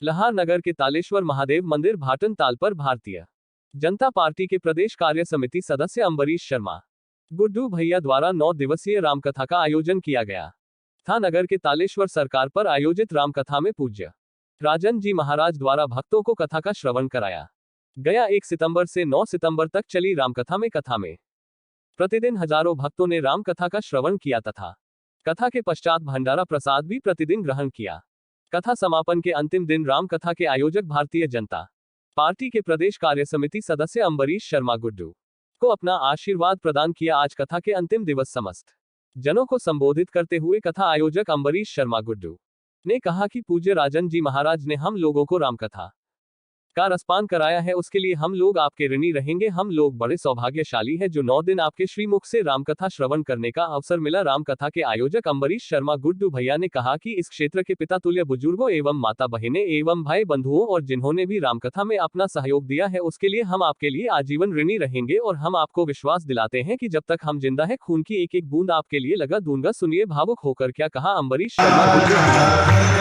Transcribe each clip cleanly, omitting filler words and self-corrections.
लहार नगर के तालेश्वर महादेव मंदिर भाटन ताल पर भारतीय जनता पार्टी के प्रदेश कार्य समिति सदस्य अम्बरीश शर्मा गुड्डू भैया द्वारा 9 दिवसीय रामकथा का आयोजन किया गया था। नगर के तालेश्वर सरकार पर आयोजित रामकथा में पूज्य राजन जी महाराज द्वारा भक्तों को कथा का श्रवण कराया गया। 1 सितंबर से 9 सितंबर तक चली रामकथा में प्रतिदिन हजारों भक्तों ने रामकथा का श्रवण किया तथा कथा के पश्चात भंडारा प्रसाद भी प्रतिदिन ग्रहण किया। कथा समापन के अंतिम दिन रामकथा के आयोजक भारतीय जनता पार्टी के प्रदेश कार्य समिति सदस्य अम्बरीश शर्मा गुड्डू को अपना आशीर्वाद प्रदान किया। आज कथा के अंतिम दिवस समस्त जनों को संबोधित करते हुए कथा आयोजक अम्बरीश शर्मा गुड्डू ने कहा कि पूज्य राजन जी महाराज ने हम लोगों को रामकथा का रसपान कराया है, उसके लिए हम लोग आपके ऋणी रहेंगे। हम लोग बड़े सौभाग्यशाली हैं जो 9 दिन आपके श्रीमुख से रामकथा श्रवण करने का अवसर मिला। रामकथा के आयोजक अम्बरीश शर्मा गुड्डू भैया ने कहा कि इस क्षेत्र के पिता तुल्य बुजुर्गों एवं माता बहनें एवं भाई बंधुओं और जिन्होंने भी रामकथा में अपना सहयोग दिया है उसके लिए हम आपके लिए आजीवन ऋणी रहेंगे और हम आपको विश्वास दिलाते हैं कि जब तक हम जिंदा है खून की एक एक बूंद आपके लिए लगा दूंगा। सुनिए भावुक होकर क्या कहा अम्बरीश शर्मा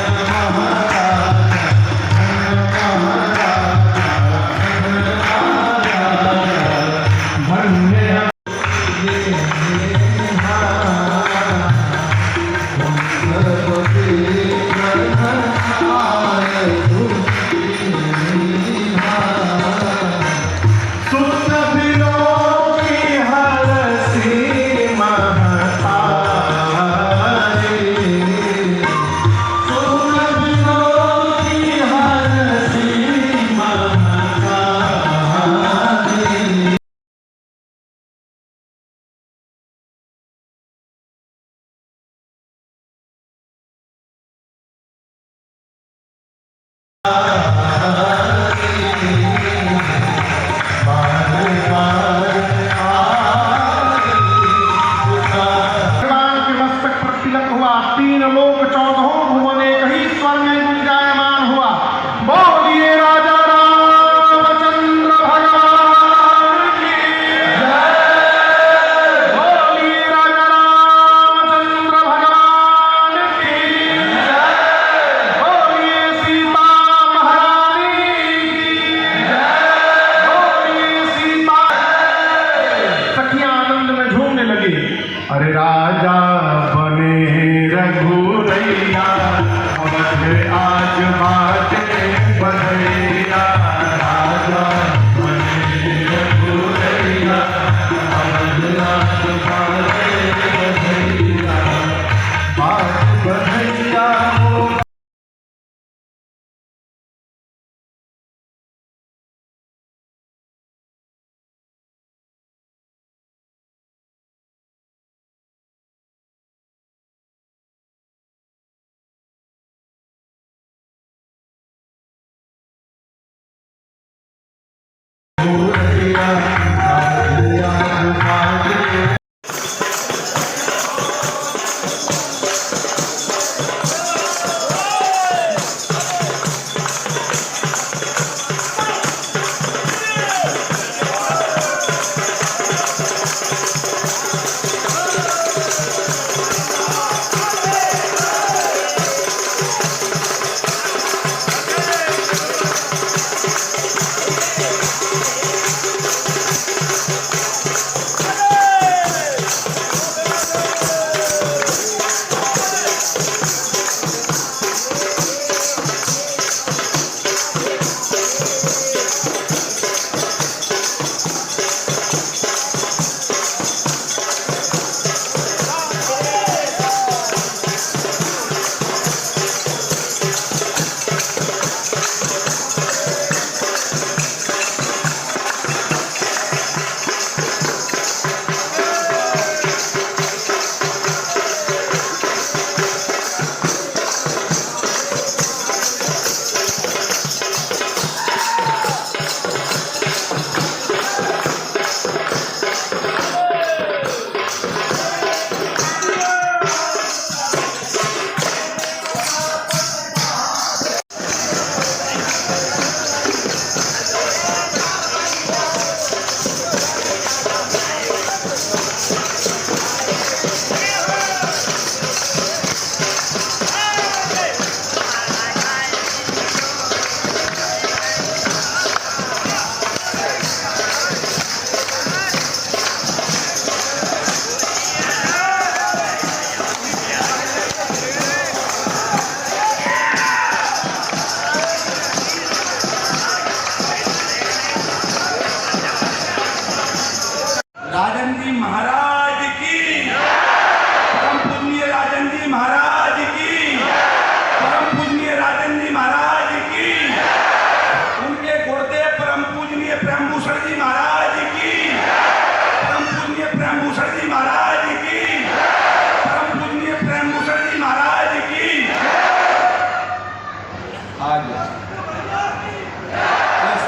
इस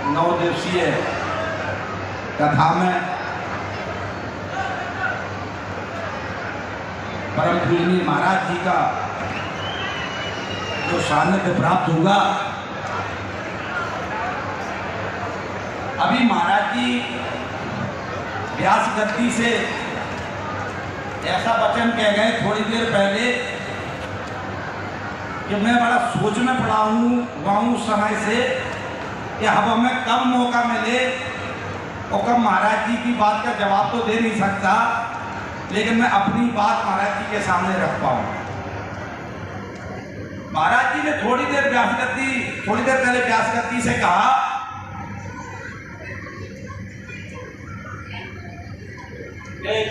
9 दिवसीय कथा में परम पूजनीय महाराज जी का जो सानिध्य प्राप्त होगा। अभी महाराज जी व्यास गद्दी से ऐसा वचन कह गए थोड़ी देर पहले कि मैं बड़ा सोच में पड़ा हूँ समय से कि अब हमें कब मौका मिले और कब महाराज जी की बात का जवाब तो दे नहीं सकता, लेकिन मैं अपनी बात महाराज जी के सामने रख पाऊँ। महाराज जी ने थोड़ी देर पहले व्यास गद्दी से कहा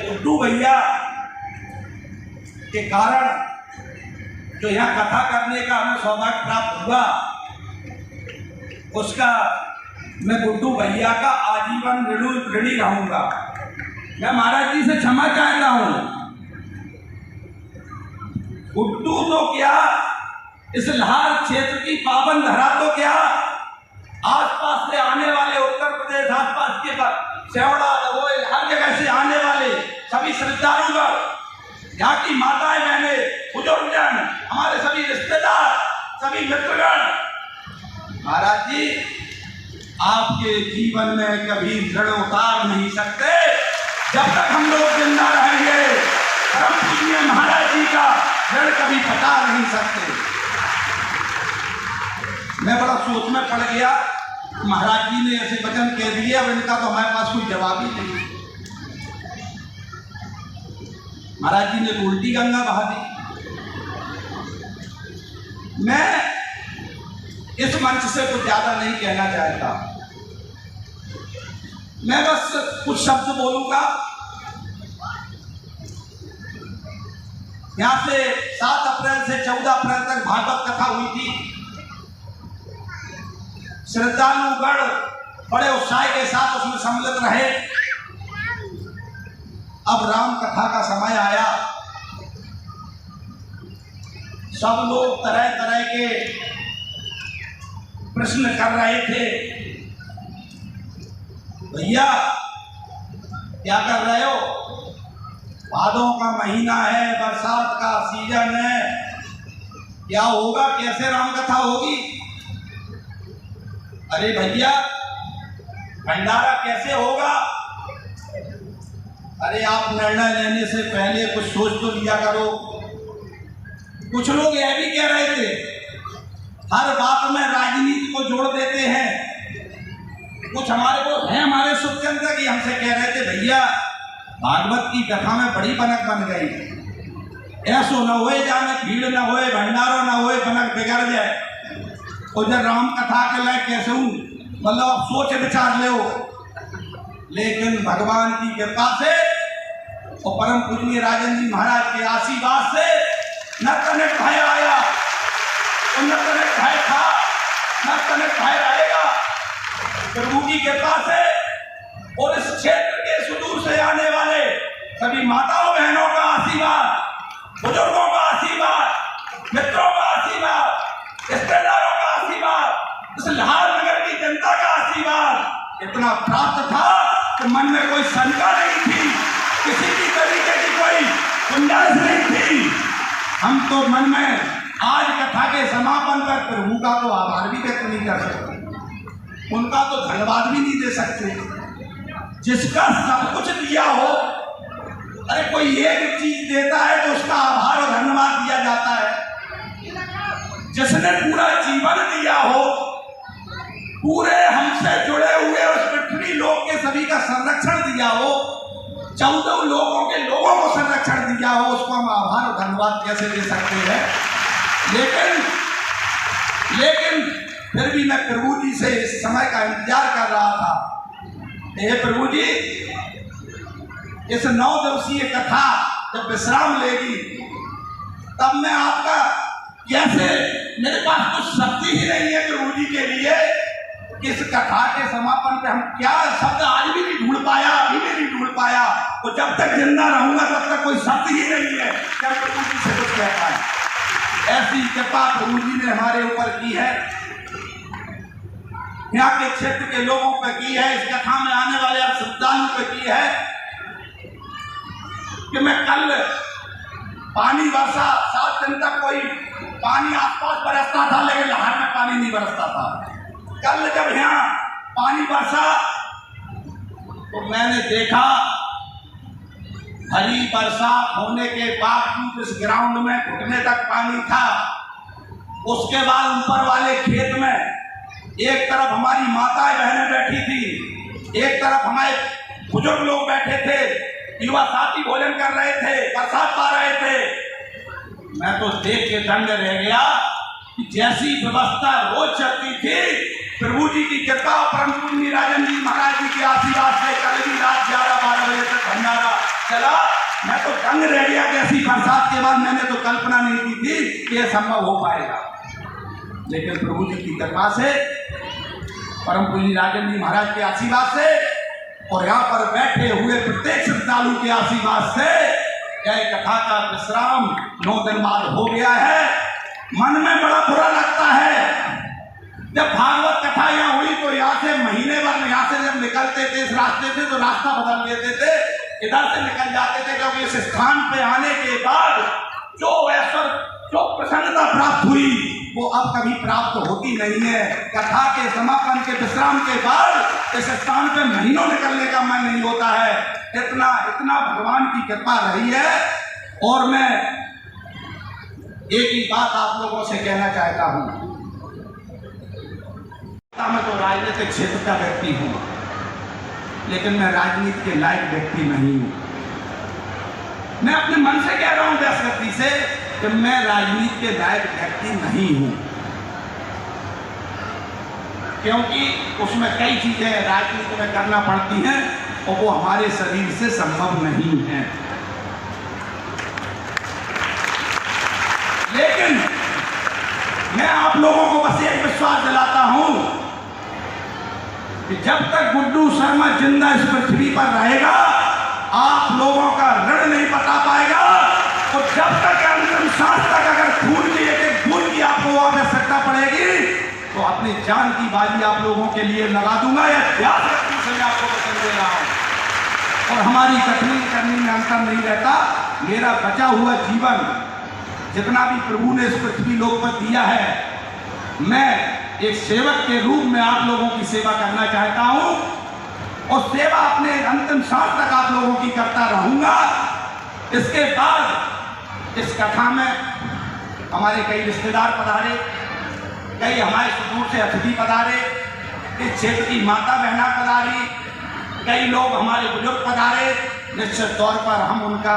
गुड्डू भैया के कारण जो यहाँ कथा करने का हमें सौभाग्य प्राप्त हुआ, उसका मैं गुड्डू भैया का आजीवन ऋणी रहूंगा। मैं महाराज जी से क्षमा चाहता हूं। गुड्डू तो क्या, इस लाहौर क्षेत्र की पावन धरा तो क्या, आसपास से आने वाले उत्तर प्रदेश आसपास के सेवड़ा दबोई हर जगह से आने वाले सभी श्रद्धालुगण, यहाँ की माताएं बहने, बुजुर्गजन, हमारे सभी रिश्तेदार, सभी मित्रगण, महाराज जी आपके जीवन में कभी ऋण उतार नहीं सकते जब तक हम लोग जिंदा रहेंगे। परम पूजनीय महाराज जी का ऋण कभी पटा नहीं सकते। मैं बड़ा सोच में पड़ गया, महाराज जी ने ऐसे वचन कह दिए, अब इनका तो हमारे पास कोई जवाब ही नहीं। महाराज जी ने उल्टी गंगा बहा दी। मैं इस मंच से कुछ ज्यादा नहीं कहना चाहता, मैं बस कुछ शब्द बोलूंगा। यहां से 7 अप्रैल से 14 अप्रैल तक भागवत कथा हुई थी। श्रद्धालुगण बड़े उत्साह के साथ उसमें सम्मिलित रहे। अब राम कथा का समय आया। सब लोग तरह तरह के प्रश्न कर रहे थे, भैया क्या कर रहे हो, भादों का महीना है, बरसात का सीजन है, क्या होगा, कैसे राम कथा होगी। अरे भैया भंडारा कैसे होगा। अरे आप निर्णय लेने से पहले कुछ सोच तो लिया करो। कुछ लोग यह भी कह रहे थे, हर बात में राजनीति को जोड़ देते हैं। कुछ हमारे सुखचंद्र की हमसे कह रहे थे, भैया भागवत की कथा में बड़ी बनक बन गई, ऐसो न होए जाने भीड़ न होए, भंडारो न होए, बनक बिगड़ जाए। और जब राम कथा के लायक कैसे हूँ, मतलब आप सोच विचार ले हो। लेकिन भगवान की कृपा से और परम पूजनीय राजन जी महाराज के आशीर्वाद से न तनिक भय आया और न तनिक भय था, न तनिक भय रहेगा। प्रभु की कृपा से और इस क्षेत्र के सुदूर से आने वाले सभी माताओं बहनों का आशीर्वाद, बुजुर्गों का आशीर्वाद, मित्रों का आशीर्वाद, रिश्तेदारों का आशीर्वाद, इस लाहौर नगर की जनता का आशीर्वाद इतना प्राप्त था कि मन में कोई शंका नहीं थी, किसी भी तरीके की कोई गुंजाइश नहीं थी। हम तो मन में आज कथा के समापन पर प्रभु का तो आभार भी व्यक्त नहीं कर सकते, उनका तो धन्यवाद भी नहीं दे सकते। जिसका सब कुछ दिया हो, अरे कोई एक चीज देता है तो उसका आभार और धन्यवाद दिया जाता है। जिसने पूरा जीवन दिया हो, पूरे हमसे जुड़े हुए उस पृथ्वी लोक के सभी का संरक्षण दिया हो, 14 लोगों के लोगों को संरक्षण दिया हो, उसको हम आभार और धन्यवाद कैसे दे सकते हैं। लेकिन फिर भी मैं प्रभु जी से इस समय का इंतजार कर रहा था। हे प्रभु जी, इस 9 दिवसीय कथा जब विश्राम लेगी तब मैं आपका कैसे, मेरे पास कुछ शब्द ही नहीं है प्रभु जी के लिए। इस कथा के समापन पे हम क्या शब्द आज भी नहीं ढूंढ पाया, अभी भी नहीं ढूंढ पाया। तो जब तक जिंदा रहूंगा तब तक कोई शब्द ही नहीं है जब प्रभु जी से कुछ कह पाए। ऐसी कृपा प्रभु जी ने हमारे की है, यहाँ के क्षेत्र के लोगों पे की है, इस कथा में आने वाले आप श्रद्धालुओं पे की है कि मैं कल पानी बरसा 7 दिन तक कोई पानी आसपास बरसता था लेकिन लहर में पानी नहीं बरसता था। कल जब यहाँ पानी बरसा तो मैंने देखा हरी बरसात होने के बावजूद इस ग्राउंड में घुटने तक पानी था। उसके बाद ऊपर वाले खेत में एक तरफ हमारी माताएं बहनें बैठी थी, एक तरफ हमारे बुजुर्ग लोग बैठे थे, युवा साथी भोजन कर रहे थे, बरसात पा रहे थे। मैं तो देख के दंग रह गया कि जैसी व्यवस्था रोज चलती थी, प्रभु जी की कृपा, परम पूज्य राजन जी महाराज जी के आशीर्वाद से कल भी रात 11-12 बजे तक भंडारा चला। मैं तो दंग रह गया कि ऐसी बरसात के बाद मैंने तो कल्पना नहीं की थी कि यह संभव हो पाएगा। लेकिन प्रभु जी की कृपा से, परम पूज्य राजन जी महाराज के आशीर्वाद से और यहाँ पर बैठे हुए प्रत्येक श्रद्धालु के आशीर्वाद से यह कथा का विश्राम 9 दिन बाद हो गया है। मन में बड़ा बुरा लगता है, जब भागवत कथा यहाँ हुई तो यहाँ से महीने भर यहाँ से जब निकलते थे इस रास्ते से तो रास्ता बदल लेते थे, इधर से निकल जाते थे, क्योंकि इस स्थान पे आने के बाद जो ऐश्वर्य, जो प्रसन्नता प्राप्त हुई वो अब कभी प्राप्त होती नहीं है। कथा के समापन के विश्राम के बाद इस स्थान पे महीनों निकलने का मन नहीं होता है। इतना इतना भगवान की कृपा रही है। और मैं एक ही बात आप लोगों से कहना चाहता हूँ, मैं तो राजनीतिक क्षेत्र का व्यक्ति हूँ लेकिन मैं राजनीति के लायक व्यक्ति नहीं हूँ। मैं अपने मन से कह रहा हूँ व्यास गति से कि मैं राजनीति के लायक व्यक्ति नहीं हूँ, क्योंकि उसमें कई चीजें राजनीति में करना पड़ती हैं और वो हमारे शरीर से संभव नहीं है। लेकिन मैं आप लोगों को बस एक विश्वास दिलाता हूं कि जब तक गुड्डू शर्मा जिंदा इस पृथ्वी पर रहेगा आप लोगों का ऋण नहीं बता पाएगा। और जब तक अंतिम सांस तक अगर खून की एक बूंद की आपको आवश्यकता पड़ेगी तो अपनी जान की बाजी आप लोगों के लिए लगा दूंगा। यह ध्यान से मैं आपको पसंद दे रहा हूं और हमारी कठिन करने में अंतर नहीं रहता। मेरा बचा हुआ जीवन जितना भी प्रभु ने इस पृथ्वी लोक पर दिया है, मैं एक सेवक के रूप में आप लोगों की सेवा करना चाहता हूं और सेवा अपने अंतिम सांस तक आप लोगों की करता रहूंगा। इसके बाद इस कथा में हमारे कई रिश्तेदार पधारे, कई हमारे सुदूर से अतिथि पधारे, इस क्षेत्र की माता बहना पधारी, कई लोग हमारे बुजुर्ग पधारे। निश्चित तौर पर हम उनका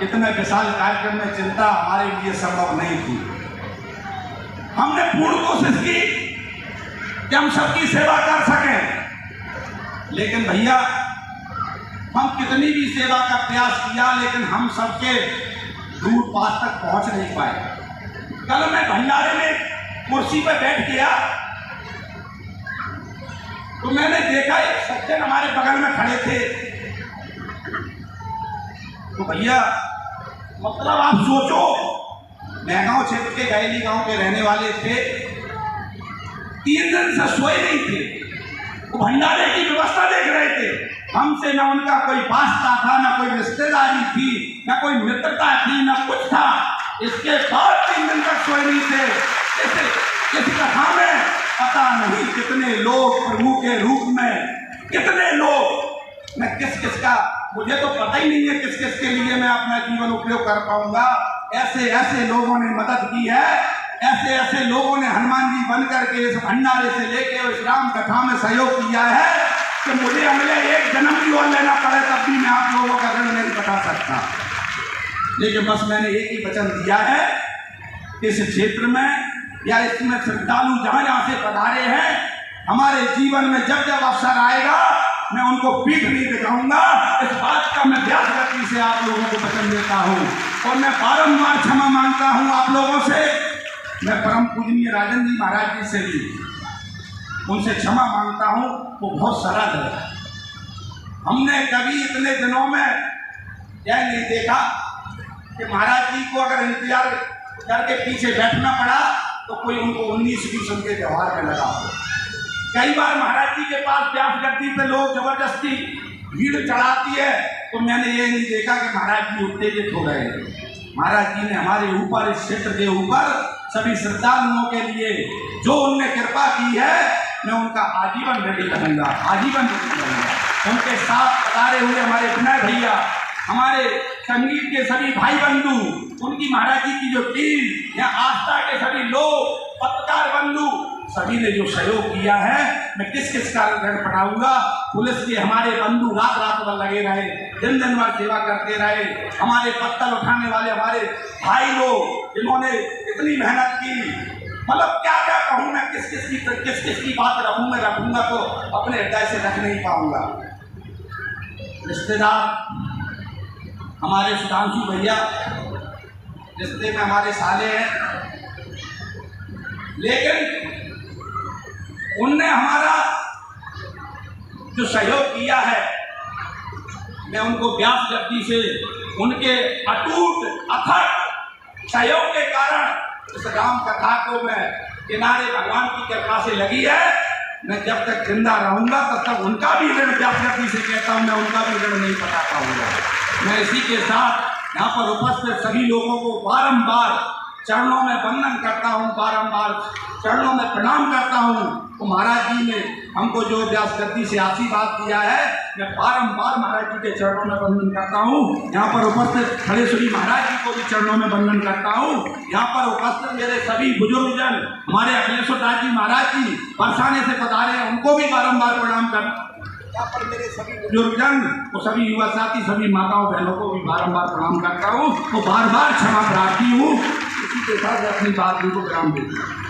इतने विशाल कार्यक्रम में चिंता हमारे लिए संभव नहीं थी। हमने पूर्ण कोशिश की कि हम सबकी सेवा कर सकें, लेकिन भैया हम कितनी भी सेवा का प्रयास किया लेकिन हम सबके दूर पास तक पहुंच नहीं पाए। कल मैं भंडारे में कुर्सी पर बैठ गया तो मैंने देखा एक सज्जन हमारे बगल में खड़े थे। तो भैया मतलब आप सोचो, महगांव क्षेत्र के गैली गांव के रहने वाले थे, 3 दिन से सोए नहीं थे, वो भंडारे की व्यवस्था देख रहे थे। हमसे ना उनका कोई वास्ता था, ना कोई रिश्तेदारी थी, ना कोई मित्रता थी, ना कुछ था। इसके बाद 3 दिन तक सोए नहीं थे। इस कथा में पता नहीं कितने लोग प्रभु के रूप में, कितने लोग, मैं किस किस का मुझे तो पता ही नहीं है किस किस के लिए मैं अपना जीवन उपयोग कर पाऊंगा। ऐसे ऐसे लोगों ने मदद की है, ऐसे ऐसे लोगों ने हनुमान जी बन करके इस भंडारे से लेके इस राम कथा में सहयोग किया है कि मुझे अगले एक जन्म की ओर लेना पड़े तब भी मैं आप लोगों का ऋण नहीं बता सकता। लेकिन बस मैंने एक ही वचन दिया है, इस क्षेत्र में या इसमें श्रद्धालु जहाँ जहाँ से पधारे हैं, हमारे जीवन में जब जब अवसर आएगा मैं उनको पीठ नहीं दिखाऊंगा। इस बात का मैं व्यास गति से आप लोगों को वचन देता हूँ और मैं बारंबार क्षमा मांगता हूँ आप लोगों से। मैं परम पूजनीय राजन जी महाराज जी से भी उनसे क्षमा मांगता हूँ, वो बहुत सरल है। हमने कभी इतने दिनों में यह नहीं देखा कि महाराज जी को अगर इंतजार करके पीछे बैठना पड़ा तो कोई उनको 19-20 उनके व्यवहार में लगा। कई बार महाराज जी के पास व्यास गद्दी पे लोग जबरदस्ती भीड़ चढ़ाती है, तो मैंने ये नहीं देखा कि महाराज जी उत्तेजित हो रहे हैं। महाराज जी ने हमारे ऊपर, इस क्षेत्र के ऊपर सभी श्रद्धालुओं के लिए जो उनने कृपा की है, मैं उनका आजीवन ऋणी रहूंगा, आजीवन ऋणी रहूंगा। उनके साथ पधारे हुए हमारे विनय भैया, हमारे संगीत के सभी भाई बंधु, उनकी महाराज जी की जो टीम या आस्था के सभी लोग, पत्रकार बंधु, सभी ने जो सहयोग किया है, मैं किस किस का ऋण पढ़ाऊंगा। पुलिस के हमारे बंधु रात रात भर लगे रहे, दिन दिन भर सेवा करते रहे, हमारे पत्तल उठाने वाले हमारे भाई लोग जिन्होंने इतनी मेहनत की, मतलब क्या क्या कहूँ मैं, किस किस की बात रखूंगा तो अपने हृदय से रख नहीं पाऊंगा। रिश्तेदार हमारे सुधांशु भैया रिश्ते में हमारे साले हैं, लेकिन उनने हमारा जो सहयोग किया है, मैं उनको व्यास गद्दी से उनके अटूट अथक सहयोग के कारण इस राम कथा को मैं किनारे भगवान की कृपा से लगी है। मैं जब तक जिंदा रहूंगा तब तक उनका भी ऋण व्यास गद्दी से कहता हूँ, मैं उनका भी ऋण नहीं पता पाऊंगा। मैं इसी के साथ यहाँ पर उपस्थित सभी लोगों को बारंबार चरणों में वंदन करता हूँ, बारंबार चरणों में प्रणाम करता हूँ। तो महाराज जी ने हमको जो व्यास गद्दी से आशीर्वाद दिया है, मैं बारंबार महाराज जी के चरणों में वंदन करता हूँ। यहाँ पर उपस्थित खड़े श्री महाराज जी को भी चरणों में वंदन करता हूँ। यहाँ पर उपस्थित मेरे सभी बुजुर्गजन, हमारे अखिलेश्वर दास जी महाराज जी बरसाने से पधारे हैं, उनको भी बारंबार प्रणाम करता हूँ। यहाँ पर मेरे सभी बुजुर्गजन, वो सभी युवा साथी, सभी माताओं बहनों को भी बारंबार प्रणाम करता हूँ। तो बार बार क्षमा प्रार्थी हूँ। इसी के साथ अपनी बात को विराम देता हूँ।